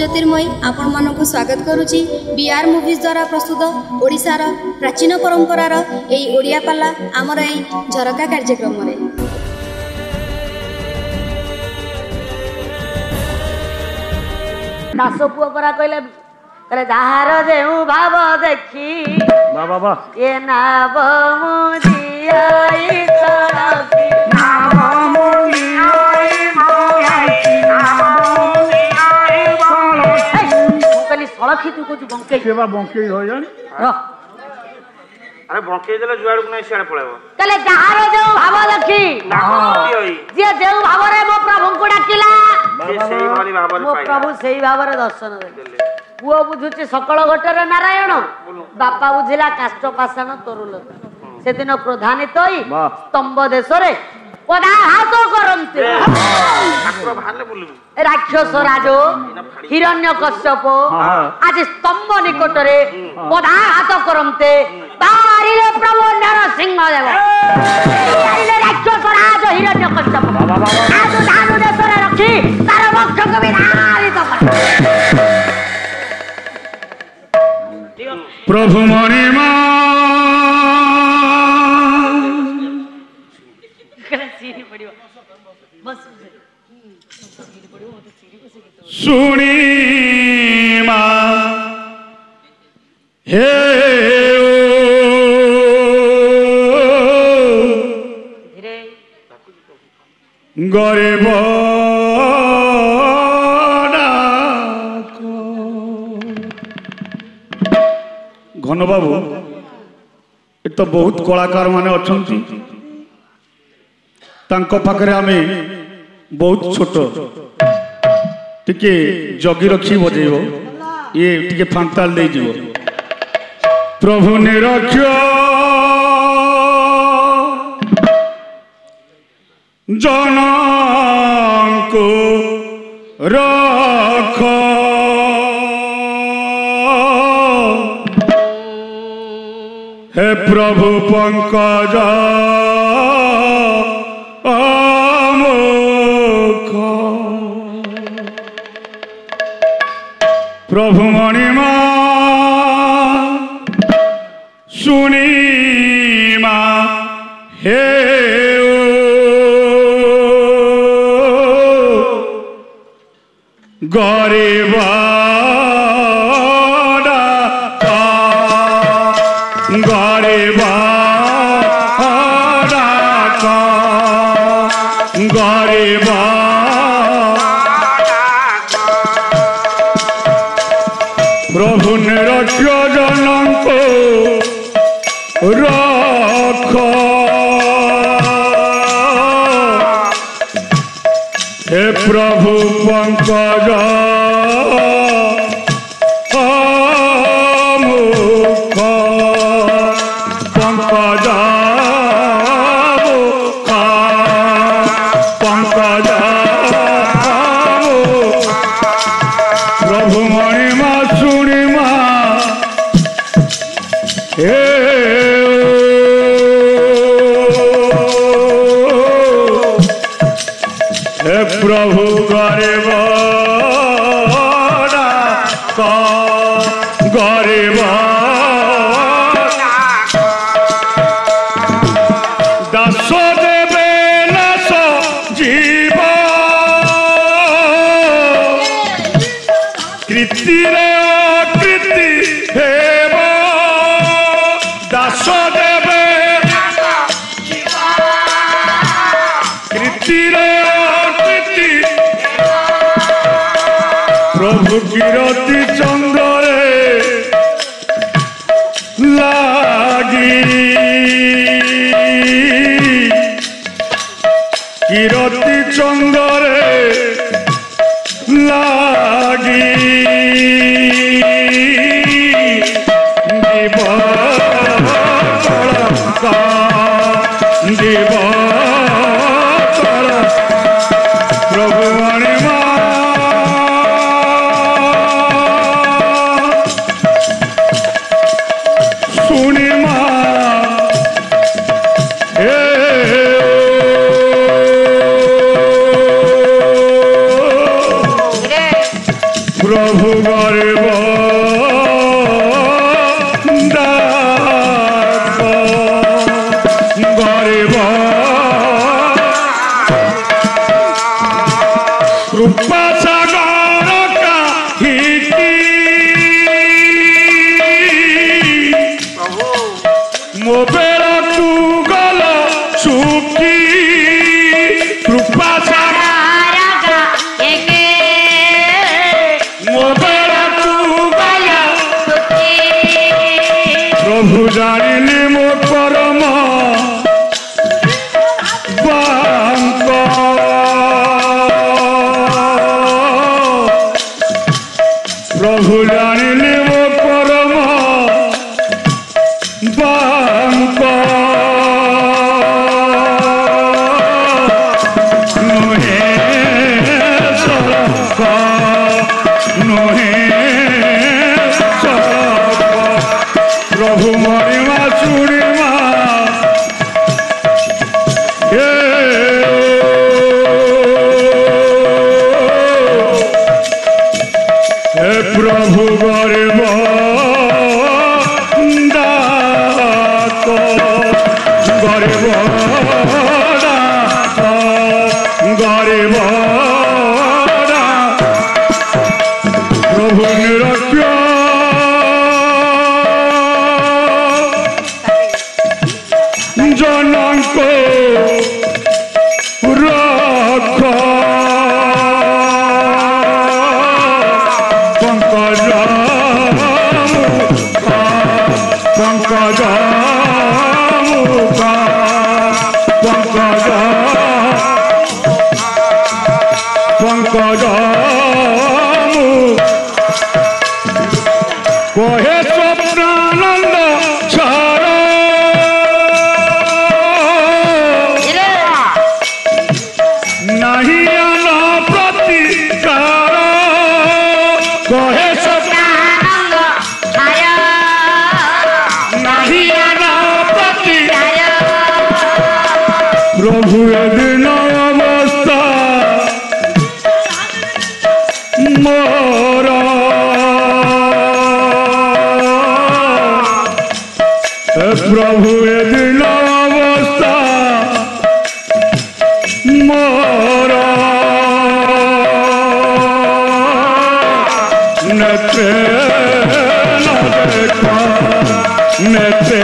ज्योतिर्मयी आपण मानक स्वागत करुची बीआर मूवीज द्वारा प्रस्तुत ओडिशार प्राचीन परंपरार एई ओडिया पाला आमर एई झरका कार्यक्रम रे दास पुआ परा कहले कहले जहार जेउ भाव देखी बाबा ये नाव मुदियाई सड़की नाम मुनियाई मोयाई नाम मुनियाई बोलो कहली सड़की तू कुछ बंके सेवा बंके हो जानी अरे बंके देले जुआड़ को नहीं सियाड़ पळेबो कहले जहार जेउ भाव देखी जे जेउ भाव रे मो प्रभु को डाकिला से सही वाली भाବରେ मो प्रभु सही भाବରେ दर्शन देले पुओ बुझुचे सकल घटर नारायण बापा बुझिला काष्ट पाषाण तरुल से दिन क्रोधान्वित होई स्तंभ देश रे पदाघात करन्ते ठाकुर भाले बोलु राक्षस राजो हिरण्यकश्यप आज स्तंभ निकट रे पदाघात करन्ते तारिले प्रभु नरसिंह देव तारिले राक्षस राज हिरण्यकश्यप आज धानु देश रे रखी तार वक्ष को विदारित कर प्रभु मणिमा सुनी मा हे गरीब घन बाबू ये तो बहुत कलाकार माने अच्छी पाखे आम बहुत छोट टिके जगी रखी बजेब ये टिके फांताल दे जीव प्रभु निरक्ष जनको रख हे प्रभु पंकज अमुख प्रभु मणिमा सुनीमा हे गरीब प्रभु निरक्ष जनको रख हे प्रभु पंकज अमुख पंकज पंकज प्रभु मणिमा सुणिमा हे प्रभु गरीब गरीब दास देवे नाश जीव कृति कृति हेब दास देवे कृति प्रभु किरति चंद्रे लागी किरति चंद्रे लागी जीव जीव प्रभु मणिमा बेला तू गला सुखी कृपा सारा मो बेला तू गला प्रभु जानिली मो परम बांक प्रभु जानिली मो परम बांक नुहे सरक नुहे सरक प्रभु महिमा सुनिमा हे प्रभु गरीब डाक गरीब डाक गरीब डाक प्रभु निरक्ष जनक रख पंकज पंकज पंकज पंकज कहे स्वप्नानंद छर नहीं आना प्रतिकार कहे स्वप्नानंद नहीं आना प्रतिकार प्रभु दिन अवस्था मोर प्रभु दिन अवस्था मोर नेते न देखा नेते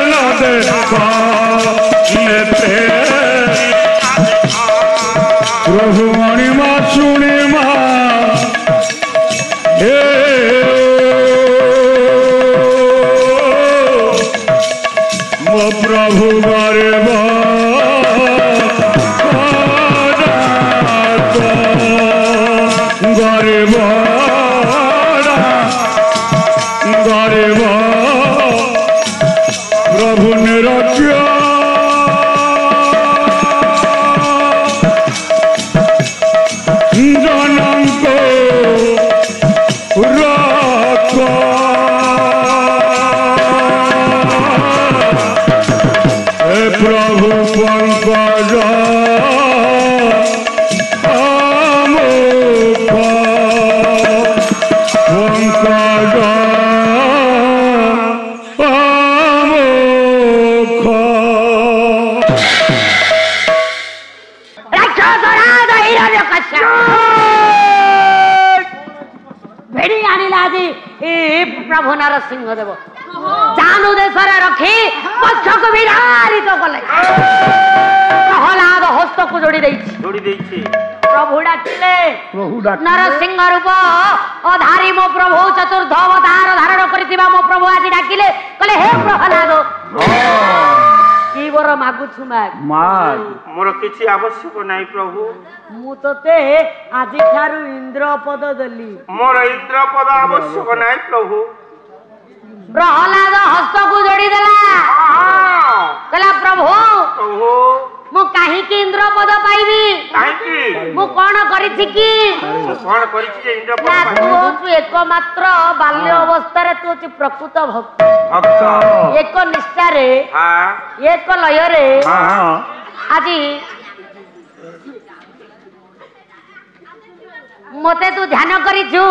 न देखा नेते प्रभु मणिमा सुनिमा हे मो प्रभु गरीब गरीब गरीब प्रभु निरक्ष जनक रख हे प्रभु पंकज प्रभु नरसिंह देव चांदू देशरे रखी पक्ष को विधारित कले प्रहलाद हस्त को जोड़ी देछि प्रभु डाकिले नरसिंह रूप अधारी मो प्रभु चतुर्थ अवतार धारण करथिबा मो प्रभु आज डाकिले कले हे प्रहलाद की वर मागुछु माग मोर किछि आवश्यक नाही प्रभु मु तते आजि थारु इंद्र पद देली मोर इंद्र पद आवश्यक नाही प्रभु प्रहलाद हस्त को जोड़ी देला कहला प्रभु प्रभु मु काहे के इंद्र पद पाइबी काहे की मु कोन करिछि की कोन करिछि जे इंद्र पद ना तू होछु एकमात्र बाल्य अवस्था रे तू होछु प्रकृत भक्त एक निष्ठा रे हां एक लय रे हां आजी मते तू ध्यान करिछु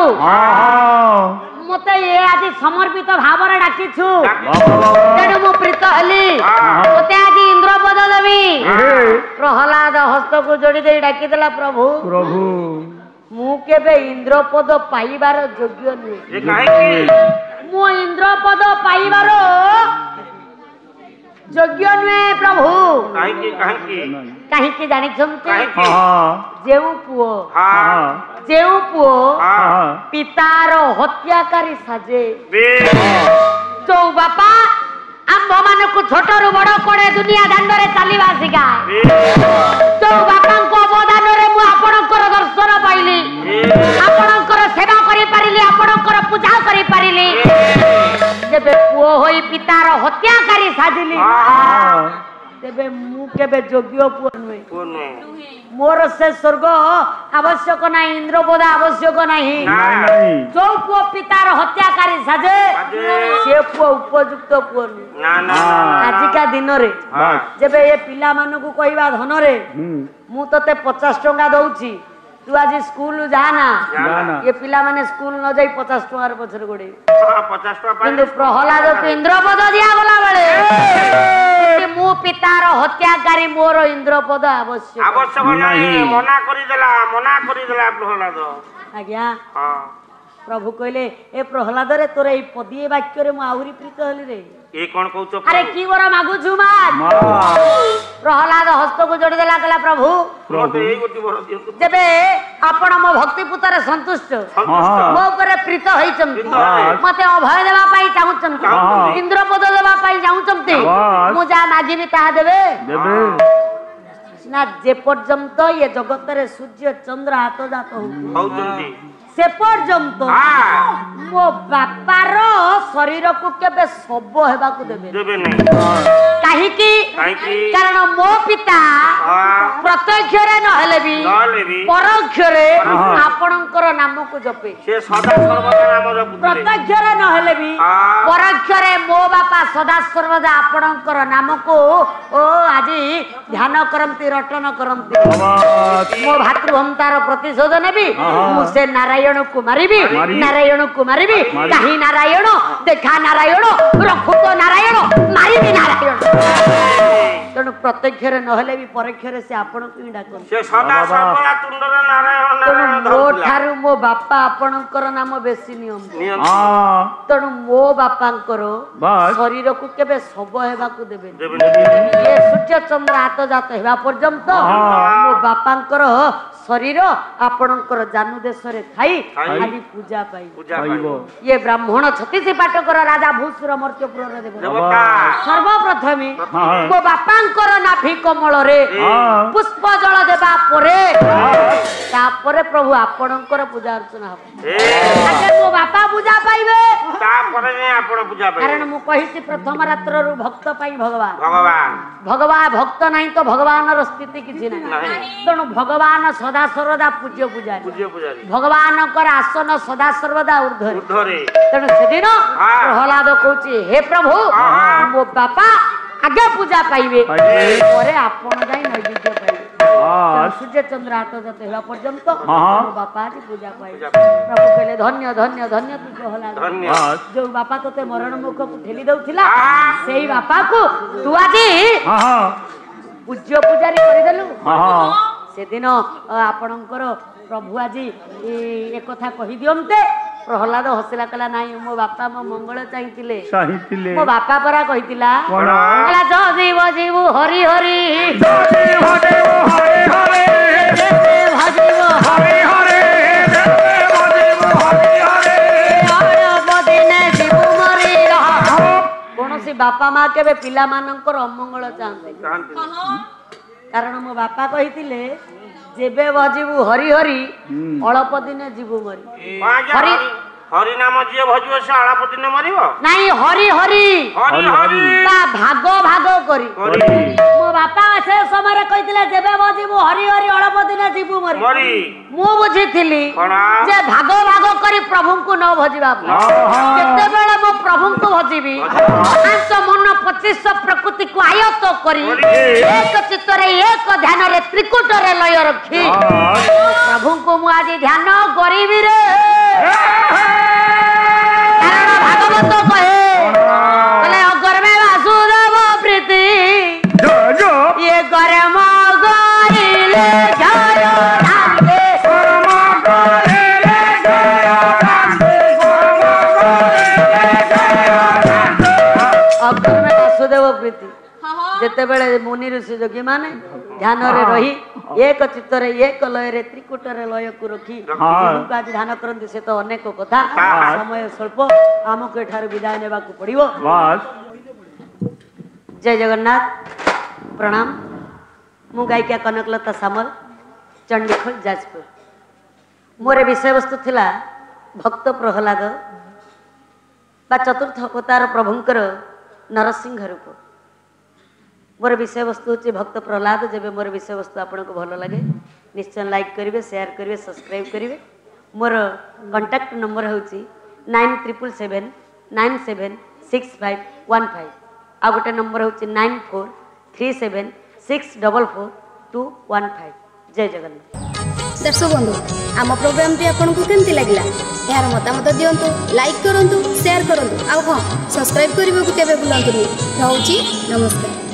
मते ये आज समर्पित भाव रे डाकिछु तेनु मु प्रीत हली मते आज इंद्र पद देबी प्रहलाद हस्त को जोड़ी दे डाकी देला प्रभु प्रभु मु केबे इंद्र पद पाइबार योग्य नुहे ए काहे की मु इंद्र पद पाइबार ଯୋଗ୍ୟ ନୁହେଁ ପ୍ରଭୁ। କାହିଁକି କାହିଁକି କାହିଁକି ଜାଣିଛନ୍ତି? କାହିଁକି? ଯେଉଁ ପୁଅ ପିତାର ହତ୍ୟାକାରୀ ସାଜେ, ଯୋଉ ବାପା ଆମ୍ଭ ମାନଙ୍କୁ ଛୋଟରୁ ବଡ କରେ ଦୁନିଆ ଦାଣ୍ଡରେ ଚାଲିବା ଶିଖାଏ, ଯୋଉ ବାପାଙ୍କ ଅବଦାନରେ ମୁଁ ଆପଣଙ୍କର ଦର୍ଶନ ପାଇଲି, ଆପଣଙ୍କର ସେବା କରିପାରିଲି, ଆପଣଙ୍କର ପୂଜା କରିପାରିଲି, ଯେବେ ପୁଅ ହୋଇ ପିତାର ହତ୍ୟାକାରୀ ସାଜିଲି, ତେବେ ମୁଁ କେବେ ଯୋଗ୍ୟ ପୁଅ ନୁହେଁ। ମୋର ସେ ସ୍ୱର୍ଗ ଆବଶ୍ୟକ ନାହିଁ, ଇନ୍ଦ୍ରପଦ ଆବଶ୍ୟକ ନାହିଁ। ଯୋଉ ପୁଅ ପିତାର ହତ୍ୟାକାରୀ ସାଜେ ସେ ପୁଅ ଉପଯୁକ୍ତ ପୁଅ ନୁହେଁ। ଆଜିକା ଦିନରେ ଯେବେ ଏ ପିଲାମାନଙ୍କୁ କହିବା ଧନରେ ମୁଁ ତତେ 50 ଟଙ୍କା ଦଉଛି, ତୁ ଆଜି ସ୍କୁଲ ଯା ନା, ଏ ପିଲାମାନେ ସ୍କୁଲ ନ ଯାଇ 50 ଟଙ୍କାର ପଛରେ ଗୋଡେଇ। କିନ୍ତୁ ପ୍ରହ୍ଲାଦକୁ ଇନ୍ଦ୍ରପଦ ଦିଆଗଲା ବେଳେ ମୁଁ ପିତାର ହତ୍ୟାକାରୀ, ମୋର ଇନ୍ଦ୍ରପଦ ଆବଶ୍ୟକ ନାହିଁ, ମନା କରିଦେଲା ପ୍ରହ୍ଲାଦ। ଆଜ୍ଞା ପ୍ରଭୁ କହିଲେ, ଏ ପ୍ରହ୍ଲାଦରେ ତୋର ଏଇ ପଦିଏ ବାକ୍ୟରେ ମୁଁ ଆହୁରି ପ୍ରୀତ ହେଲି ରେ। କଣ କହୁଛ? ଆରେ କି ବର ମାଗୁଛୁ ମା? ପ୍ରହ୍ଲାଦ ହସ୍ତକୁ ଯୋଡି ଦେଲା, କହିଲା ପ୍ରଭୁ ଯେବେ ଆପଣ ମୋ ଭକ୍ତି ପୁତରେ ସନ୍ତୁଷ୍ଟ, ମୋ ଉପରେ ପ୍ରୀତ ହେଇଛନ୍ତି, ମତେ ଅଭୟ ଦେବା ପାଇଁ ଚାହୁଁଛନ୍ତି, ଇନ୍ଦ୍ରପଦ ଦେବା ପାଇଁ ଚାହୁଁଛନ୍ତି, ମୁଁ ଯାହା ମାଗିବି ତାହା ଦେବେ ନା? ଯେ ପର୍ଯ୍ୟନ୍ତ ଏ ଜଗତରେ ସୂର୍ଯ୍ୟ ଚନ୍ଦ୍ର ଆତଜାତ ହଉଛନ୍ତି ସେ ପର୍ଯ୍ୟନ୍ତ ମୋ ବାପାର ଶରୀରକୁ କେବେ ଶବ ହେବାକୁ ଦେବେ। କାହିଁକି? କାରଣ ମୋ ପିତା ପ୍ରତ୍ୟକ୍ଷରେ ନହେଲେ ବି ପରୋକ୍ଷରେ ଆପଣଙ୍କର ନାମକୁ ଜପେ। ପ୍ରତ୍ୟକ୍ଷରେ ନହେଲେ ବି ପରୋକ୍ଷରେ ମୋ ବାପା ସଦା ସର୍ବଦା ଆପଣଙ୍କର ନାମକୁ ଆଜି ଧ୍ୟାନ କରନ୍ତି, ରଟନ କରନ୍ତି। ମୋ ଭାତୃହନ୍ତାର ପ୍ରତିଶୋଧ ନେବି, ମୁଁ ସେ ନାରାୟଣକୁ ମାରିବି, ନାରାୟଣକୁ ମାରିବି। କାହିଁ ନାରାୟଣ? ଦେଖା ନାରାୟଣ, ରଖୁତ ନାରାୟଣ, ମାରିବି ନାରାୟଣ। ତେଣୁ ପ୍ରତ୍ୟକ୍ଷରେ ନହେଲେ ବି ପରୋକ୍ଷରେ ସେ ଆପଣଙ୍କୁ ହିଁ ଡାକନ୍ତି। ତେଣୁ ମୋ ଠାରୁ ମୋ ବାପା ଆପଣଙ୍କର ନାମ ବେଶୀ ନିୟମ। ତେଣୁ ମୋ ବାପାଙ୍କର ଶରୀରକୁ କେବେ ଶବ ହେବାକୁ ଦେବେନି। ଏ ସୂର୍ଯ୍ୟ ଚନ୍ଦ୍ର ଆତଜାତ ହେବା ପର୍ଯ୍ୟନ୍ତ ମୋ ବାପାଙ୍କର ଶରୀର ଆପଣଙ୍କର ଜାନୁ ଦେଶରେ ଥାଇ ଖାଲି ପୂଜା ପାଇବ। ଇଏ ବ୍ରାହ୍ମଣ 36 ପାଟକର ରାଜା ଭୂସୁର ମର୍ତ୍ତ୍ୟପୁରର ଦେବତା। ସର୍ବପ୍ରଥମେ ମୋ ବାପାଙ୍କର ନାଭି କମଳରେ ପୁଷ୍ପ ଜଳ ଦେବା ପରେ ତାପରେ ପ୍ରଭୁ ଆପଣଙ୍କର ପୂଜା ଅର୍ଚ୍ଚନା ହବ। ଆଗେ ମୋ ବାପା ପୂଜା ପାଇବେ, ତାପରେ ଆପଣ ପୂଜା ପାଇବେ। କାରଣ ମୁଁ କହିଛି ପ୍ରଥମ ରାତ୍ରରୁ ଭକ୍ତ ପାଇଁ ଭଗବାନ ଭକ୍ତ ନାହିଁ ତ ଭଗବାନର ସ୍ଥିତି କିଛି ନାହିଁ। ତେଣୁ ଭଗବାନ ସଦା ସର୍ବଦା ପୂଜ୍ୟ ପୂଜାରୀ, ଭଗବାନଙ୍କର ଆସନ ସଦା ସର୍ବଦା ଉର୍ଦ୍ଧ୍ୱରେ। ତେଣୁ ସେଦିନ ପ୍ରହ୍ଲାଦ କହୁଛି, ହେ ପ୍ରଭୁ ମୋ ବାପା ଆଗେ ପୂଜା ପାଇବେ, ପରେ ଆପଣ ଯାଇ ନୈବେଦ୍ୟ ପାଇବେ। ସୂର୍ଯ୍ୟ ଚନ୍ଦ୍ର ଆତଜାତ ହେବା ପର୍ଯ୍ୟନ୍ତ ମୋ ବାପା ଆଜି ପୂଜା ପାଇବେ। ପ୍ରଭୁ କହିଲେ, ଧନ୍ୟ ଧନ୍ୟ ଧନ୍ୟ ତୁ ପ୍ରହ୍ଲାଦ। ଯୋଉ ବାପା ତୋତେ ମରଣ ମୁଖକୁ ଠେଲି ଦଉଥିଲା, ସେଇ ବାପାକୁ ତୁ ଆଜି ପୂଜ୍ୟ ପୂଜାରୀ କରିଦେଲୁ। ସେଦିନ ଆପଣଙ୍କର ପ୍ରଭୁ ଆଜି ଏକଥା କହିଦିଅନ୍ତେ। ପ୍ରହ୍ଲାଦ ହସିଲା, କହିଲା ନାଇଁ, ମୋ ବାପା ମୋ ମଙ୍ଗଳ ଚାହିଁଥିଲେ। ମୋ ବାପା ପରା କହିଥିଲା, ଯିବୁ ଯିବୁ ହରି ହରି କୌଣସି ବାପା ମା କେବେ ପିଲାମାନଙ୍କର ଅମଙ୍ଗଳ ଚାହାନ୍ତି। କାରଣ ମୋ ବାପା କହିଥିଲେ, ଯେବେ ଭଜିବୁ ହରି ହରି ଅଳପ ଦିନେ ଯିବୁ ମରି। ହରି ନାମ ଯିଏ ଭଜିବ ସେ ଅଳପ ଦିନେ ମରିବ ନାଇଁ, ହରି ହରି ତା ଭାଗ ଭାଗ କରି। ମୋ ବାପା ସେ ସମୟରେ କହିଥିଲେ, ଯେବେ ଭଜିବୁ ହରି ହରି ଅଳପ ଦିନେ ଯିବୁ ମରି। ମୁଁ ବୁଝିଥିଲି ଯେ ଭାଗ ଭାଗ କରି ପ୍ରଭୁଙ୍କୁ ନ ଭଜିବା। କେତେବେଳେ ମୁଁ ପ୍ରଭୁଙ୍କୁ ଭଜିବି, ଆଂଶ ମନ 25 ପ୍ରକୃତିକୁ ଆୟତ କରି ଏକ ଚିତ୍ତରେ ଏକ ଧ୍ୟାନରେ ତ୍ରିକୁଟରେ ଲୟ ରଖି ପ୍ରଭୁଙ୍କୁ ମୁଁ ଆଜି ଧ୍ୟାନ କରିବି ରେ। କାରଣ ଭାଗବତ କହେ, ଅଗର୍ମେ ବାସୁଦେବ ପ୍ରୀତି ଇଏ ଗରମ ଗରିଲେ ଜୟ ରାମେ। ଅଗର୍ମେ ବାସୁଦେବ ପ୍ରୀତି ଯେତେବେଳେ ମୁନି ଋଷି ଯୋଗୀ ମାନେ ଧ୍ୟାନରେ ରହି ଏକ ଚିତ୍ତରେ ଏକ ଲୟରେ ତ୍ରିକୁଟରେ ଲୟକୁ ରଖି ଜୀବନକୁ ଆଜି ଧ୍ୟାନ କରନ୍ତି ସେ ତ ଅନେକ କଥା ସମୟ ସ୍ୱଳ୍ପ ଆମକୁ ଏଠାରୁ ବିଦାୟ ନେବାକୁ ପଡିବ। ଜୟ ଜଗନ୍ନାଥ ପ୍ରଣାମ। ମୁଁ ଗାୟିକା କନକଲତା ସାମଲ ଚଣ୍ଡିଖୋଲ ଯାଜପୁର। ମୋର ବିଷୟବସ୍ତୁ ଥିଲା ଭକ୍ତ ପ୍ରହ୍ଲାଦ ବା ଚତୁର୍ଥ ଅବତାର ପ୍ରଭୁଙ୍କର ନରସିଂହ ରୂପ। मोर विषय वस्तु हूँ भक्त प्रहलाद। जब मोर विषय वस्तु आपको भल लगे निश्चय लाइक करेंगे, शेयर करेंगे, सब्सक्राइब करेंगे। मोर कांटेक्ट नंबर हूँ 9777976515 आ गोटे नंबर हूँ 9437644215। जय जगन्नाथ। दर्शक बंधु आम प्रोग्राम आपको केमती लगे यार मतामत दिंतु, लाइक करूँ, शेयर करूँ, आउ हाँ सब्सक्राइब करने को केवे भूलु। रोची नमस्कार।